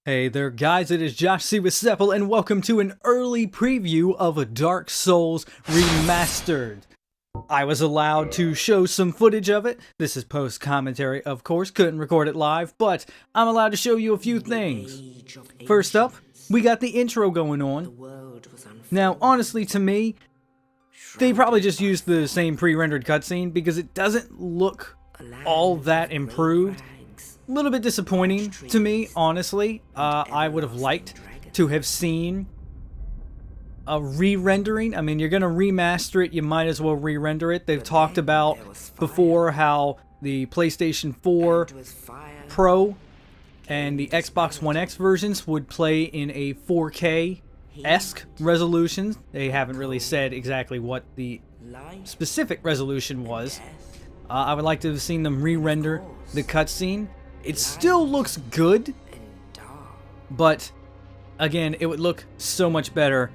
Hey there guys, it is Josh Siwasepl and welcome to an early preview of Dark Souls Remastered. I was allowed to show some footage of it. This is post-commentary, of course, couldn't record it live, but I'm allowed to show you a few things. First up, we got the intro going on. Now, honestly, to me, they probably just used the same pre-rendered cutscene because it doesn't look all that improved. A little bit disappointing to me, honestly. I would have liked to have seen a re-rendering. I mean, you're going to remaster it, you might as well re-render it. They've talked about before how the PlayStation 4 Pro and the Xbox One X versions would play in a 4K-esque resolution. They haven't really said exactly what the specific resolution was. I would like to have seen them re-render the cutscene. It still looks good, but again, it would look so much better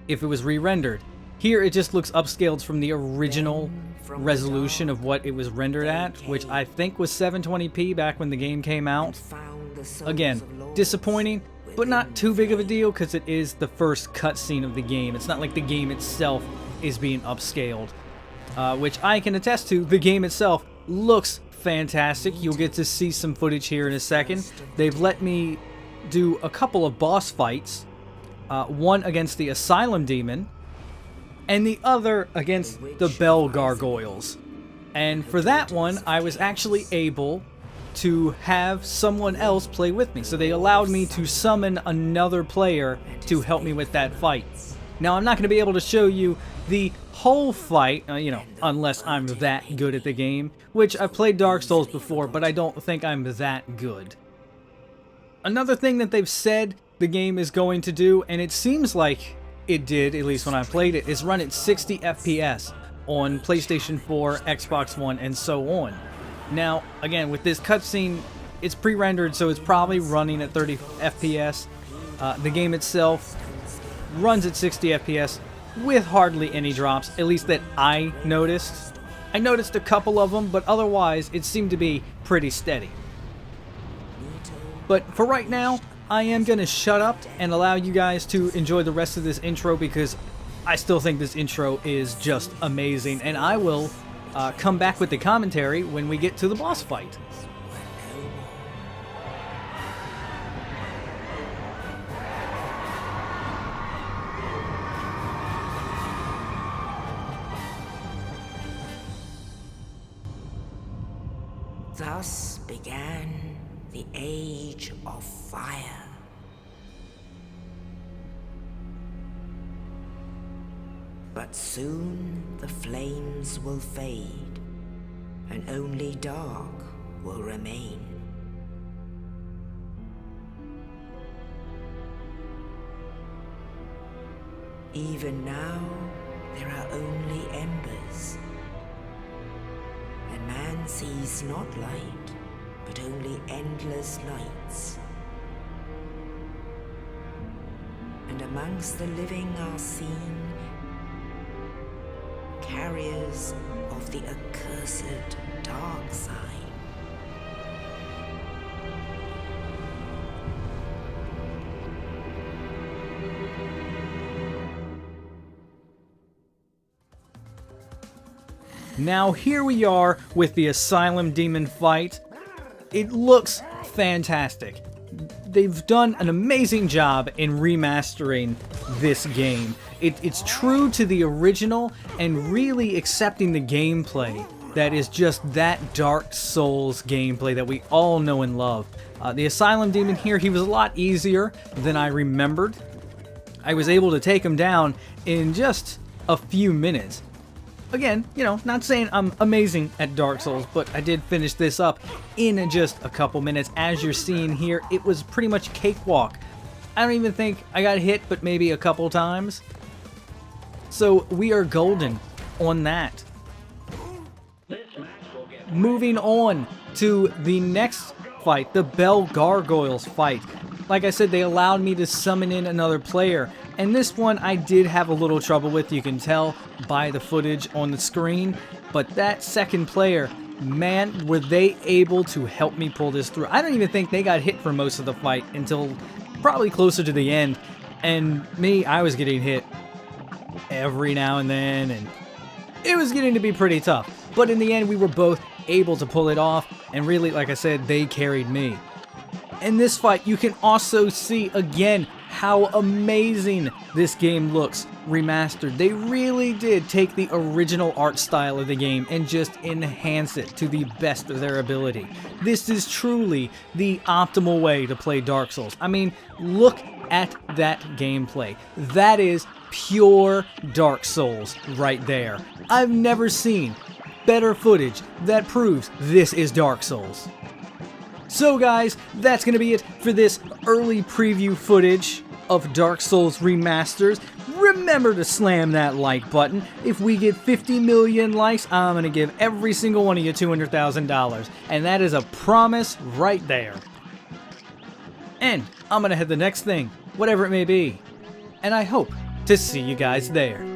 if it was re-rendered. Here, it just looks upscaled from the original resolution of what it was rendered at, which I think was 720p back when the game came out. Again, disappointing, but not too big of a deal because it is the first cutscene of the game. It's not like the game itself is being upscaled, which I can attest to. The game itself looks fantastic. You'll get to see some footage here in a second. They've let me do a couple of boss fights, one against the Asylum Demon and the other against the Bell Gargoyles. And for that one, I was actually able to have someone else play with me. So they allowed me to summon another player to help me with that fight. Now, I'm not going to be able to show you the whole fight, unless I'm that good at the game, which I've played Dark Souls before, but I don't think I'm that good. Another thing that they've said the game is going to do, and it seems like it did, at least when I played it, is run at 60 FPS on PlayStation 4, Xbox One, and so on. Now, again, with this cutscene, it's pre-rendered, so it's probably running at 30 FPS. The game itself runs at 60 FPS with hardly any drops, at least that I noticed. I noticed a couple of them, but otherwise it seemed to be pretty steady. But for right now, I am going to shut up and allow you guys to enjoy the rest of this intro because I still think this intro is just amazing, and I will come back with the commentary when we get to the boss fight. Thus began the Age of Fire. But soon the flames will fade, and only dark will remain. Even now, there are only embers. And man sees not light, but only endless nights. And amongst the living are seen carriers of the accursed dark side. Now here we are with the Asylum Demon fight. It looks fantastic. They've done an amazing job in remastering this game. It's true to the original and really accepting the gameplay that is just that Dark Souls gameplay that we all know and love. The Asylum Demon here, he was a lot easier than I remembered. I was able to take him down in just a few minutes. Again, not saying I'm amazing at Dark Souls, but I did finish this up in just a couple minutes. As you're seeing here, it was pretty much cakewalk. I don't even think I got hit, but maybe a couple times. So we are golden on that. Moving on to the next fight, the Bell Gargoyles fight. Like I said, they allowed me to summon in another player. And this one I did have a little trouble with, you can tell by the footage on the screen. But that second player man, were they able to help me pull this through. I don't even think they got hit for most of the fight until probably closer to the end. And me, I was getting hit every now and then, and it was getting to be pretty tough. But in the end, we were both able to pull it off, and really, like I said, they carried me. In this fight, you can also see again how amazing this game looks remastered. They really did take the original art style of the game and just enhance it to the best of their ability. This is truly the optimal way to play Dark Souls. I mean, look at that gameplay. That is pure Dark Souls right there. I've never seen better footage that proves this is Dark Souls. So guys, that's going to be it for this early preview footage of Dark Souls Remastered. Remember to slam that like button. If we get 50 million likes, I'm going to give every single one of you $200,000. And that is a promise right there. And I'm going to hit the next thing, whatever it may be. And I hope to see you guys there.